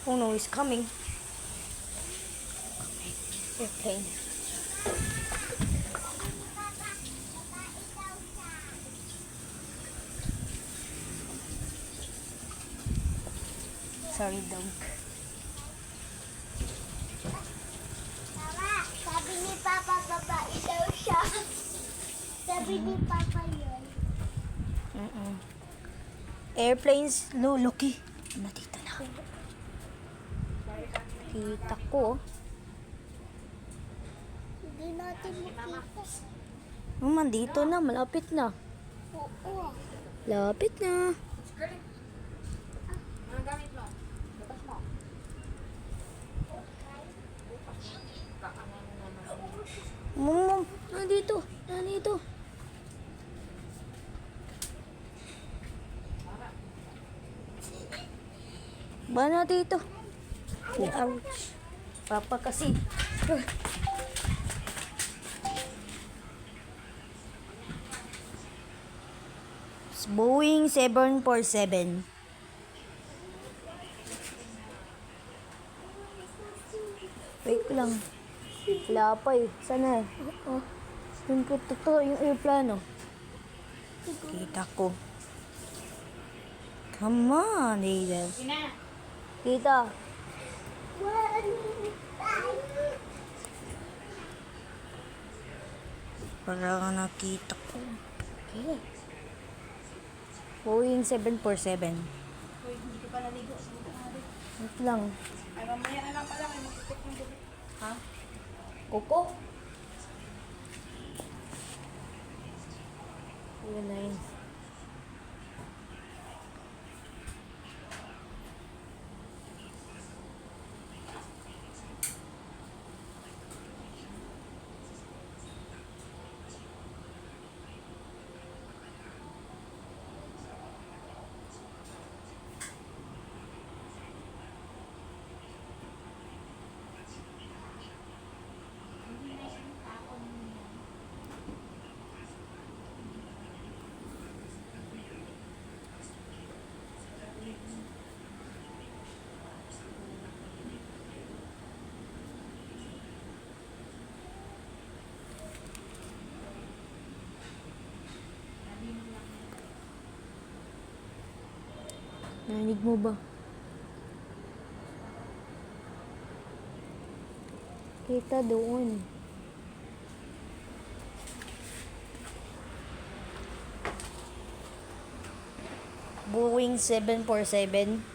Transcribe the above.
Oh no, it's coming. Airplane. Sorry, dog. Mama, sabi ni Papa, babae daw siya. Sabi ni Papa yun. Airplanes, Loki. Nandito na. Kita ko. Hindi natin makita. Nandito na. Malapit na. Oo. Lapit na. Ano gamit mo? Bukas mo. Nandito. Nandito. Ba na dito? Ouch. Papa kasi. It's Boeing 747. Wait lang. Wala pa eh. Sana eh. Yung totoo yung aeroplano. Kita ko. Come on, Aiden. Kita. Para nakita ko. Okay. Boeing 747. Uy, hindi ka pa naligo. Wait lang. Ay, mamaya na lang pala. May magkikip ng gabi. Ha? Koko? Yun na yun. Narinig mo ba? Kita doon. Boeing 747.